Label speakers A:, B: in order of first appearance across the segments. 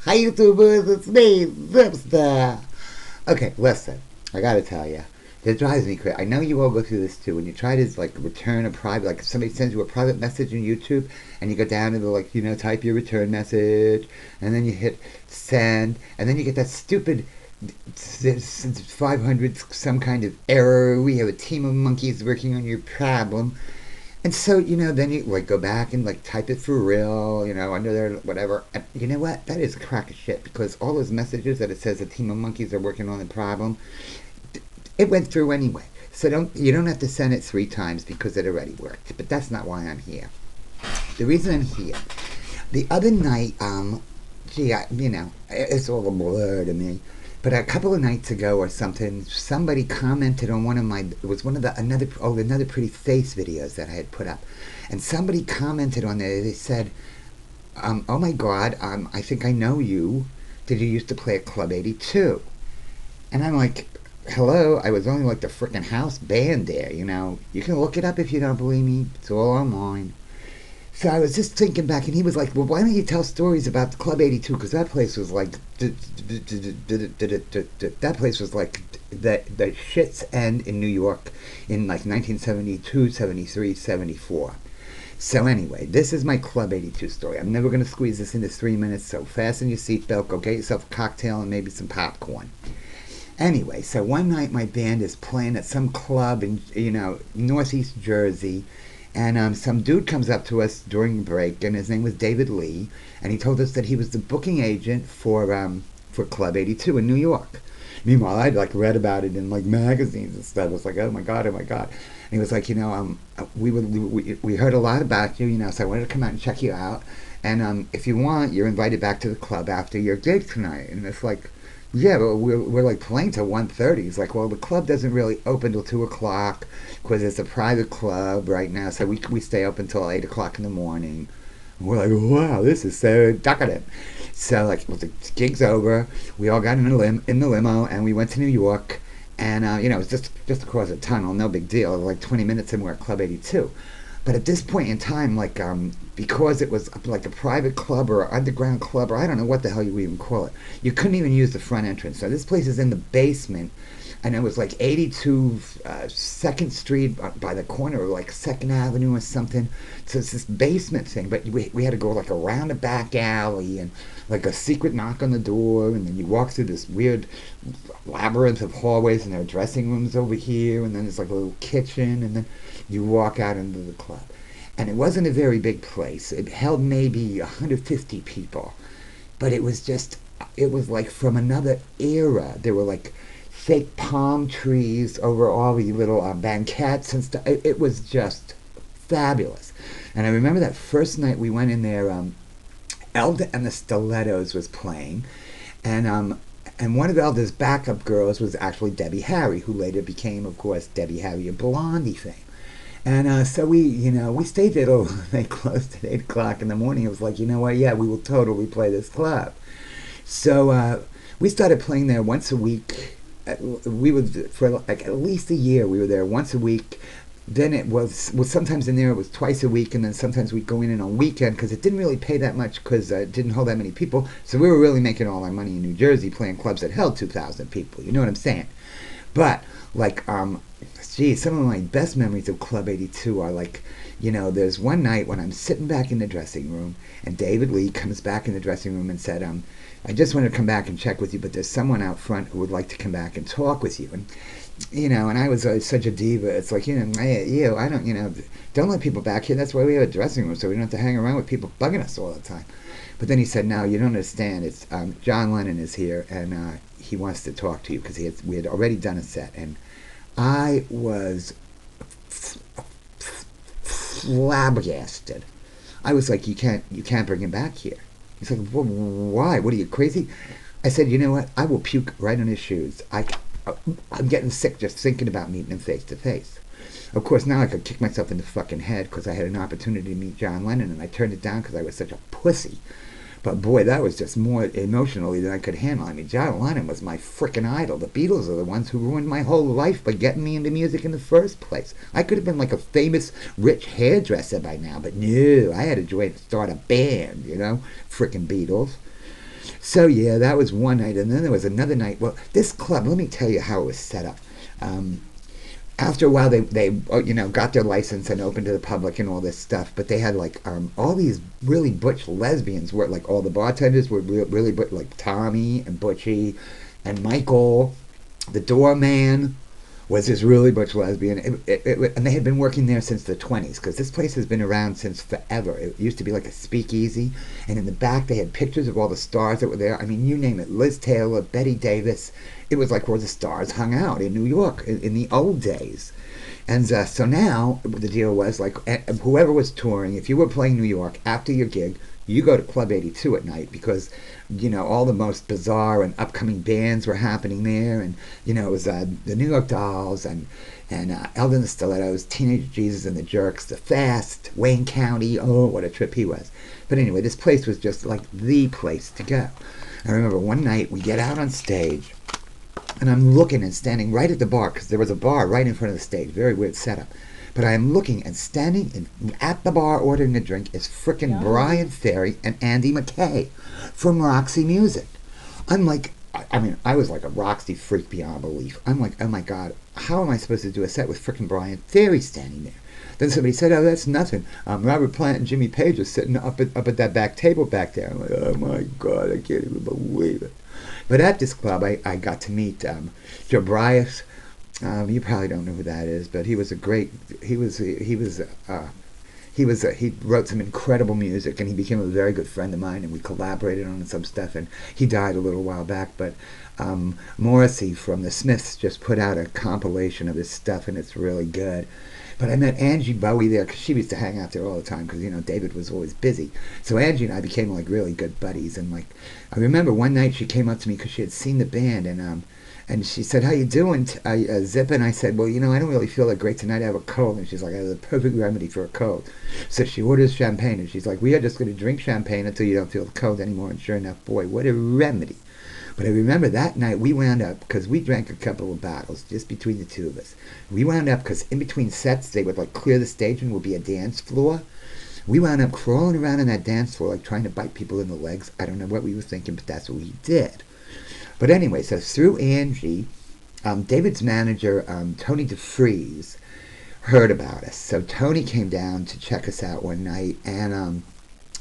A: Hi YouTubers, it's me, Zipster. Okay, listen, I gotta tell you, it drives me crazy. I know you all go through this too. When you try to like return a private, like if somebody sends you a private message on YouTube, and you go down to the like type your return message, and then you hit send, and then you get that stupid 500 some kind of error. We have a team of monkeys working on your problem. And so, then you like go back and like type it for real, under there, whatever. And you know what? That is a crack of shit because all those messages that it says a team of monkeys are working on the problem, it went through anyway. So you don't have to send it 3 times because it already worked. But that's not why I'm here. The reason I'm here, the other night, it's all a blur to me. But a couple of nights ago or something, somebody commented on it was one of the another pretty face videos that I had put up, and somebody commented on there. They said, "Oh my God, I think I know you. Did you used to play at Club 82?" And I'm like, "Hello, I was only like the frickin' house band there. You can look it up if you don't believe me. It's all online." So I was just thinking back, and he was like, "Well, why don't you tell stories about Club 82? Because that place was like, that place was like the shit's end in New York in like 1972, 73, 74." So anyway, this is my Club 82 story. I'm never going to squeeze this into 3 minutes, so fasten your seatbelt, go get yourself a cocktail and maybe some popcorn. Anyway, so one night my band is playing at some club in, Northeast Jersey, and some dude comes up to us during the break, and his name was David Lee, and he told us that he was the booking agent for Club 82 in New York. Meanwhile, I'd like read about it in like magazines and stuff. I was like, oh my god, oh my god. And he was like, we heard a lot about you, so I wanted to come out and check you out. And if you want, you're invited back to the club after your gig tonight. And it's like, yeah, but we're like playing till 1:30. He's like, well, the club doesn't really open till 2 o'clock because it's a private club right now, so we stay open till 8 o'clock in the morning. And we're like, wow, this is so decadent. So like, well, the gig's over. We all got in the limo, and we went to New York. And it was just across a tunnel, no big deal. Like 20 minutes, and we're at Club 82. But at this point in time, like, because it was like a private club or an underground club, or I don't know what the hell you even call it, you couldn't even use the front entrance. So this place is in the basement, and it was like 82 2nd Street by the corner of like 2nd Avenue or something. So it's this basement thing, but we had to go like around a back alley and like a secret knock on the door, and then you walk through this weird labyrinth of hallways, and there are dressing rooms over here, and then there's like a little kitchen, and then you walk out into the club. And it wasn't a very big place. It held maybe 150 people. But it was like from another era. There were like fake palm trees over all the little banquettes and stuff. It was just fabulous. And I remember that first night we went in there, Elda and the Stilettos was playing. And one of Elda's backup girls was actually Debbie Harry, who later became, of course, Debbie Harry of Blondie fame. And so we stayed there till they closed at 8 o'clock in the morning. It was like, you know what? Yeah, we will totally play this club. So we started playing there once a week. We would for like at least a year. We were there once a week. Then it was sometimes in there it was twice a week, and then sometimes we'd go in on a weekend because it didn't really pay that much because it didn't hold that many people. So we were really making all our money in New Jersey playing clubs that held 2,000 people. You know what I'm saying? But like geez, some of my best memories of Club 82 are like, there's one night when I'm sitting back in the dressing room, and David Lee comes back in the dressing room and said, I just wanted to come back and check with you, but there's someone out front who would like to come back and talk with you. And I was such a diva. It's like, I don't let people back here. That's why we have a dressing room, so we don't have to hang around with people bugging us all the time. But then he said, no, you don't understand. It's John Lennon is here, and he wants to talk to you because we had already done a set. And I was flabbergasted. I was like, you can't bring him back here. He's like, well, why? What are you, crazy? I said, you know what? I will puke right on his shoes. I'm getting sick just thinking about meeting him face to face. Of course, now I could kick myself in the fucking head because I had an opportunity to meet John Lennon, and I turned it down because I was such a pussy. But boy, that was just more emotionally than I could handle. I mean, John Lennon was my frickin' idol. The Beatles are the ones who ruined my whole life by getting me into music in the first place. I could have been like a famous, rich hairdresser by now, but no, I had to start a band, frickin' Beatles. So yeah, that was one night, and then there was another night. Well, this club, let me tell you how it was set up. Um, After a while, they got their license and opened to the public and all this stuff. But they had like all these really butch lesbians. Were like all the bartenders were really butch, like Tommy and Butchie and Michael, the doorman was this really butch lesbian, and they had been working there since the 20s because this place has been around since forever. It used to be like a speakeasy, and in the back they had pictures of all the stars that were there. I mean, you name it, Liz Taylor, Betty Davis. It was like where the stars hung out in New York in the old days. And so now the deal was like whoever was touring, if you were playing New York after your gig, you go to Club 82 at night because all the most bizarre and upcoming bands were happening there, and it was the New York Dolls and Elden and the Stilettos, Teenage Jesus and the Jerks, The Fast, Wayne County. Oh, what a trip he was! But anyway, this place was just like the place to go. I remember one night we get out on stage, and I'm looking and standing right at the bar because there was a bar right in front of the stage. Very weird setup. But I am looking and standing at the bar ordering a drink is frickin' Brian Ferry and Andy McKay from Roxy Music. I'm like, I was like a Roxy freak beyond belief. I'm like, oh my God, how am I supposed to do a set with frickin' Brian Ferry standing there? Then somebody said, oh, that's nothing. Robert Plant and Jimmy Page are sitting up at that back table back there. I'm like, oh my God, I can't even believe it. But at this club, I got to meet Joe Bryas. You probably don't know who that is, but he was a great. He wrote some incredible music, and he became a very good friend of mine, and we collaborated on some stuff. And he died a little while back, but Morrissey from the Smiths just put out a compilation of his stuff, and it's really good. But I met Angie Bowie there because she used to hang out there all the time because David was always busy. So Angie and I became like really good buddies, and like I remember one night she came up to me because she had seen the band, and she said, how you doing, Zip? And I said, well, I don't really feel that great tonight. I have a cold. And she's like, I have the perfect remedy for a cold. So she orders champagne, and she's like, we are just going to drink champagne until you don't feel the cold anymore. And sure enough, boy, what a remedy. But I remember that night we wound up, because we drank a couple of bottles just between the two of us. We wound up, because in between sets, they would like clear the stage and would be a dance floor. We wound up crawling around on that dance floor, like trying to bite people in the legs. I don't know what we were thinking, but that's what we did. But anyway, so through Angie, David's manager, Tony DeFries, heard about us. So Tony came down to check us out one night and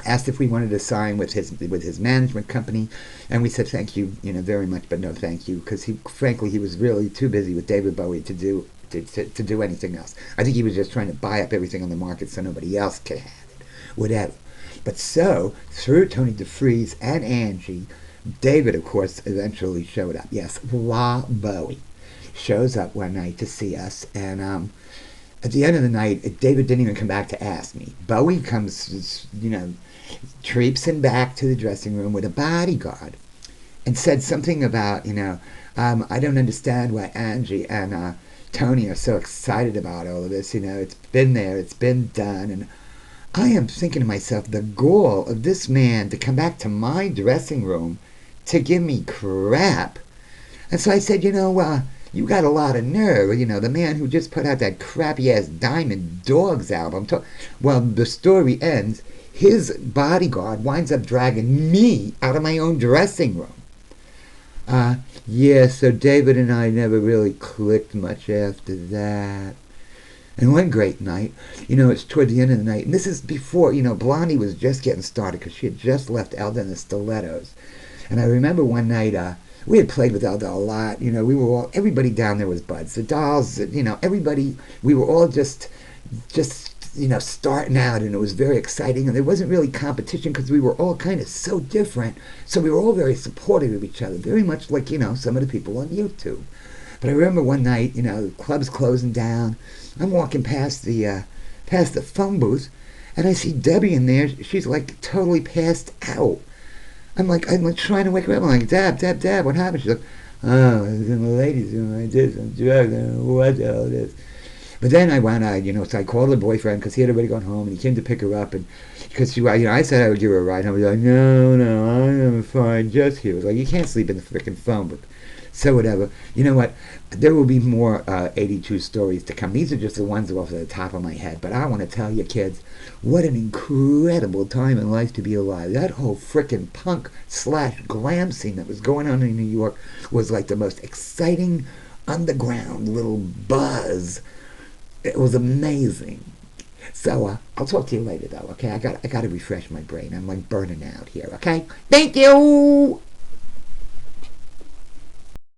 A: asked if we wanted to sign with his management company, and we said thank you, very much, but no thank you, because frankly he was really too busy with David Bowie to do anything else. I think he was just trying to buy up everything on the market so nobody else could have it, whatever. But so through Tony DeFries and Angie, David, of course, eventually showed up. Yes, La Bowie shows up one night to see us, and at the end of the night, David didn't even come back to ask me. Bowie comes, traipsing back to the dressing room with a bodyguard and said something about, I don't understand why Angie and Tony are so excited about all of this. It's been there, it's been done, and I am thinking to myself, the gall of this man to come back to my dressing room to give me crap. And so I said, you got a lot of nerve. The man who just put out that crappy-ass Diamond Dogs album. Well, the story ends. His bodyguard winds up dragging me out of my own dressing room. Yeah, so David and I never really clicked much after that. And one great night, it's toward the end of the night, and this is before, Blondie was just getting started because she had just left Elden and the Stilettos. And I remember one night, we had played with Elda a lot. Everybody down there was buds. The Dolls, everybody, we were all just starting out, and it was very exciting, and there wasn't really competition because we were all kind of so different. So we were all very supportive of each other, very much like, some of the people on YouTube. But I remember one night, the club's closing down. I'm walking past the phone booth, and I see Debbie in there. She's like totally passed out. I'm like trying to wake her up. I'm like, Deb, what happened? She's like, oh, the ladies doing like this, I'm drugged, I don't know what the hell it is. But then I went out, so I called her boyfriend because he had already gone home, and he came to pick her up, and because I said I would give her a ride home. He was like, no, I'm fine, just here. He was like, you can't sleep in the freaking phone booth. So whatever. You know what? There will be more 82 stories to come. These are just the ones off the top of my head. But I want to tell you, kids, what an incredible time in life to be alive. That whole frickin' punk slash glam scene that was going on in New York was like the most exciting underground little buzz. It was amazing. So I'll talk to you later, though. Okay, I got to refresh my brain. I'm like burning out here. Okay, thank you.